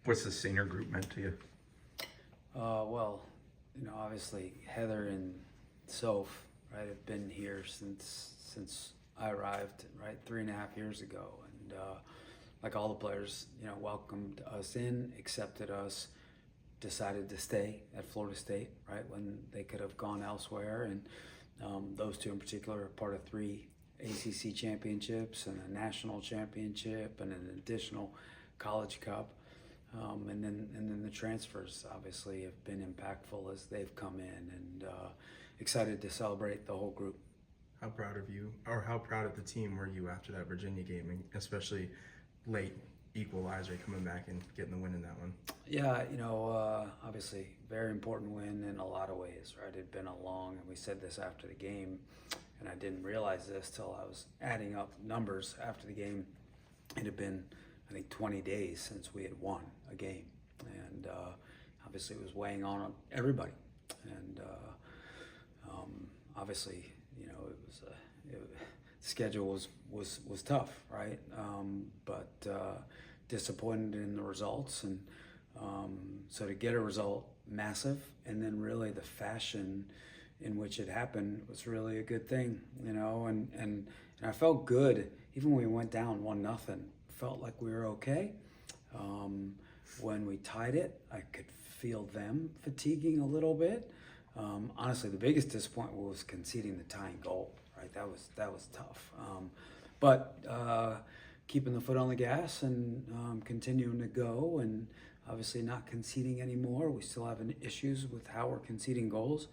What's the senior group meant to you? Well, obviously Heather and Soph, right, have been here since I arrived, right, 3.5 years ago, and like all the players, welcomed us in, accepted us, decided to stay at Florida State, right, when they could have gone elsewhere, and those two in particular are part of 3 ACC championships and a national championship and an additional College Cup. And then the transfers obviously have been impactful as they've come in, and excited to celebrate the whole group. How proud of you, or how proud of the team were you after that Virginia game, and especially late equalizer coming back and getting the win in that one? Yeah, obviously very important win in a lot of ways, right? It had been a long, and we said this after the game, and I didn't realize this till I was adding up numbers after the game. It had been, I think, 20 days since we had won a game, and obviously it was weighing on everybody, and obviously, the schedule was tough, right? But disappointed in the results, and so to get a result, massive, and then really the fashion in which it happened was really a good thing, and I felt good even when we went down 1-0. Felt like we were okay. When we tied it, I could feel them fatiguing a little bit. Honestly, the biggest disappointment was conceding the tying goal. Right, that was tough. But keeping the foot on the gas and continuing to go, and obviously not conceding anymore. We still have issues with how we're conceding goals,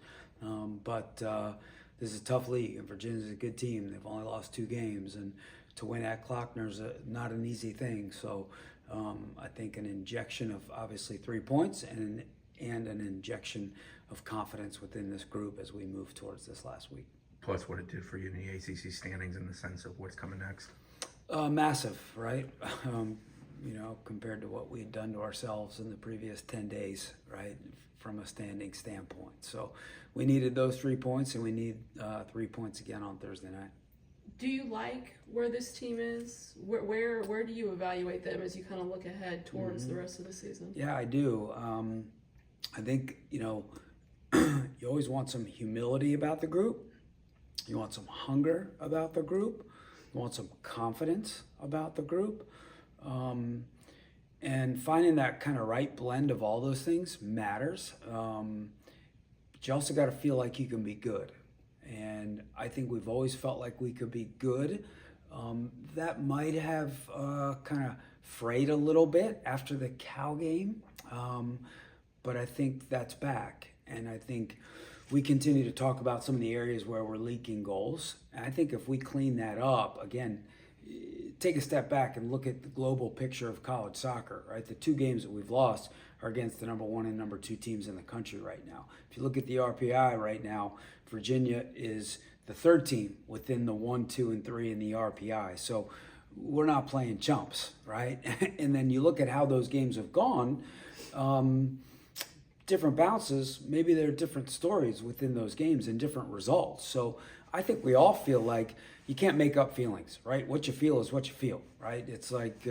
but this is a tough league, and Virginia's a good team. They've only lost 2 games, and to win at Klockner's not an easy thing. So I think an injection of obviously 3 points and an injection of confidence within this group as we move towards this last week. Plus what it did for you in the ACC standings in the sense of what's coming next. Massive, right? Compared to what we had done to ourselves in the previous 10 days, right, from a standing standpoint. So we needed those 3 points, and we need 3 points again on Thursday night. Do you like where this team is? Where do you evaluate them as you kind of look ahead towards the rest of the season? Yeah, I do. I think, you always want some humility about the group. You want some hunger about the group. You want some confidence about the group. And finding that kind of right blend of all those things matters. But you also got to feel like you can be good. And I think we've always felt like we could be good. That might have kind of frayed a little bit after the Cal game. But I think that's back. And I think we continue to talk about some of the areas where we're leaking goals. And I think if we clean that up, again, take a step back and look at the global picture of college soccer, right? The 2 games that we've lost are against the number 1 and number 2 teams in the country right now. If you look at the RPI right now, Virginia is the 3rd team within the 1, 2, and 3 in the RPI. So we're not playing chumps, right? And then you look at how those games have gone, different bounces, maybe there are different stories within those games and different results. So I think we all feel like you can't make up feelings, right? What you feel is what you feel, right? It's like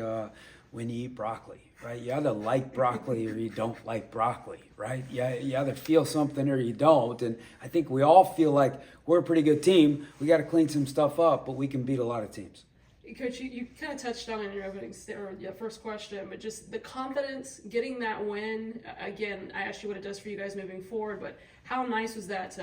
when you eat broccoli, right? You either like broccoli or you don't like broccoli, right? You either feel something or you don't. And I think we all feel like we're a pretty good team. We got to clean some stuff up, but we can beat a lot of teams. Coach, you kind of touched on it in your first question, but just the confidence, getting that win. Again, I asked you what it does for you guys moving forward, but how nice was that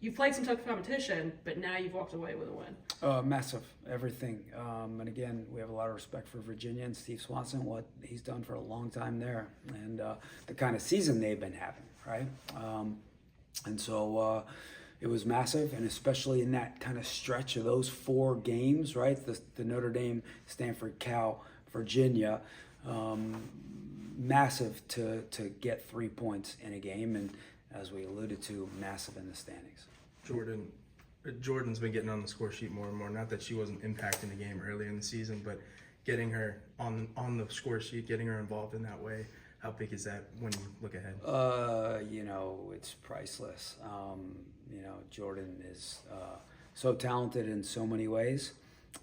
you've played some tough competition, but now you've walked away with a win? Massive, everything. And again, we have a lot of respect for Virginia and Steve Swanson, what he's done for a long time there, and the kind of season they've been having, right? And so it was massive, and especially in that kind of stretch of those 4 games, right? The Notre Dame, Stanford, Cal, Virginia, massive to get 3 points in a game, and as we alluded to, massive in the standings. Jordan's been getting on the score sheet more and more. Not that she wasn't impacting the game earlier in the season, but getting her on the score sheet, getting her involved in that way. How big is that when you look ahead? It's priceless. Jordan is so talented in so many ways,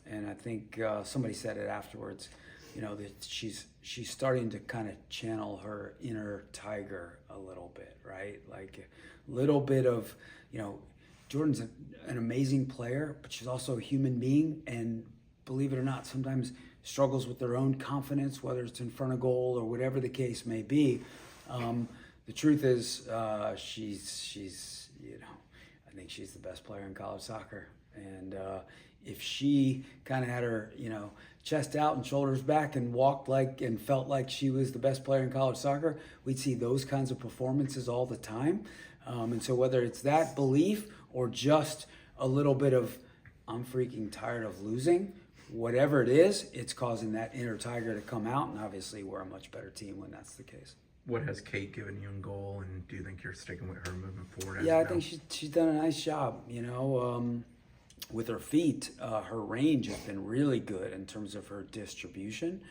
and I think somebody said it afterwards. that she's starting to kind of channel her inner tiger a little bit, right? Like a little bit of, Jordan's an amazing player, but she's also a human being, and believe it or not, sometimes struggles with their own confidence, whether it's in front of goal or whatever the case may be. The truth is, she's I think she's the best player in college soccer, and if she kind of had her, chest out and shoulders back and walked like and felt like she was the best player in college soccer, we'd see those kinds of performances all the time. And so whether it's that belief or just a little bit of, I'm freaking tired of losing, whatever it is, it's causing that inner tiger to come out. And obviously we're a much better team when that's the case. What has Kate given you in goal, and do you think you're sticking with her moving forward? Yeah, I think she's done a nice job, with her feet. Her range has been really good in terms of her distribution.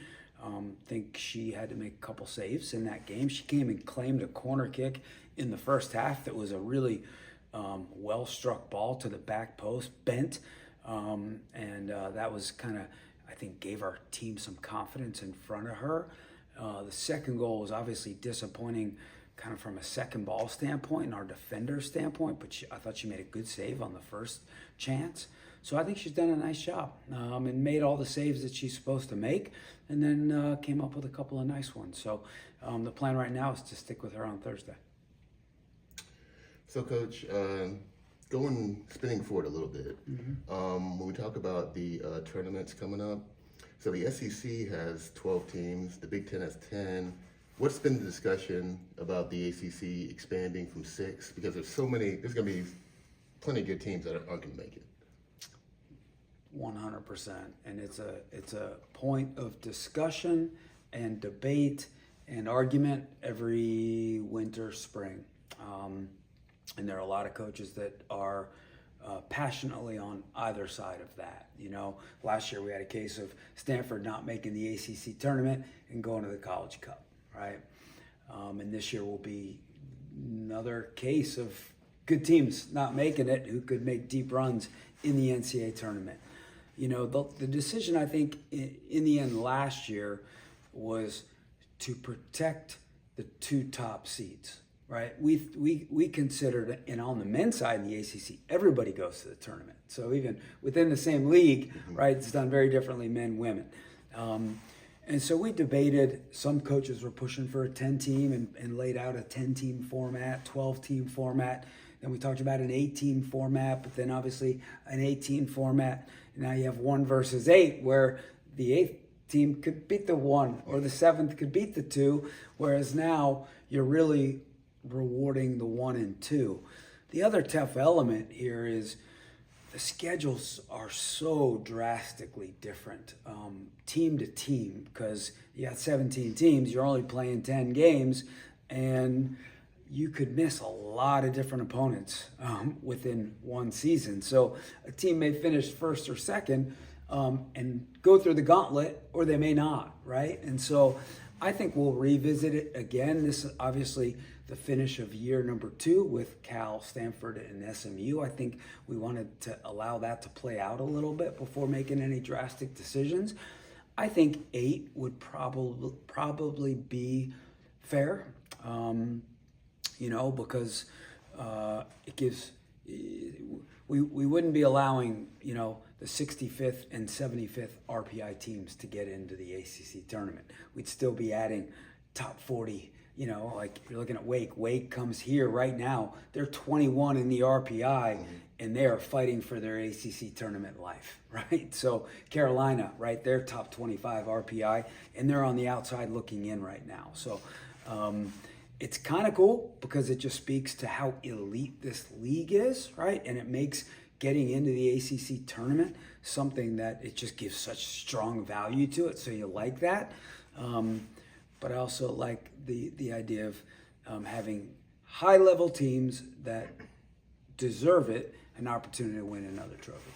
Think she had to make a couple saves in that game. She came and claimed a corner kick in the first half that was a really well-struck ball to the back post, bent. And that was kind of, I think, gave our team some confidence in front of her. The second goal was obviously disappointing kind of from a second ball standpoint and our defender standpoint, but I thought she made a good save on the first chance. So I think she's done a nice job and made all the saves that she's supposed to make, and then came up with a couple of nice ones. So the plan right now is to stick with her on Thursday. So, Coach, spinning forward a little bit, when we talk about the tournaments coming up, so the SEC has 12 teams, the Big Ten has 10. What's been the discussion about the ACC expanding from 6? Because there's going to be plenty of good teams that aren't going to make it. 100%, and it's a point of discussion and debate and argument every winter, spring, and there are a lot of coaches that are passionately on either side of that. Last year we had a case of Stanford not making the ACC tournament and going to the College Cup, right? And this year will be another case of good teams not making it who could make deep runs in the NCAA tournament. The decision, I think, in the end last year was to protect the 2 top seeds, right? We considered, and on the men's side in the ACC, everybody goes to the tournament. So even within the same league, right, it's done very differently, men, women. And so we debated, some coaches were pushing for a 10-team and laid out a 10-team format, 12-team format. Then we talked about an 8-team format, but then obviously an 18 format. Now you have 1 versus 8, where the 8th team could beat the 1 or the 7th could beat the 2, whereas now you're really rewarding the 1 and 2. The other tough element here is the schedules are so drastically different, team to team, because you got 17 teams, you're only playing 10 games, and you could miss a lot of different opponents within one season. So a team may finish first or second and go through the gauntlet, or they may not, right? And so I think we'll revisit it again. This is obviously the finish of year number 2 with Cal, Stanford, and SMU. I think we wanted to allow that to play out a little bit before making any drastic decisions. I think 8 would probably be fair, because it gives, we wouldn't be allowing, the 65th and 75th RPI teams to get into the ACC tournament. We'd still be adding top 40, like you're looking at Wake. Wake comes here right now. They're 21 in the RPI, and they are fighting for their ACC tournament life, right? So Carolina, right, they're top 25 RPI, and they're on the outside looking in right now. So it's kind of cool because it just speaks to how elite this league is, right? And it makes getting into the ACC tournament something that it just gives such strong value to it. So you like that. But I also like the idea of having high-level teams that deserve it an opportunity to win another trophy.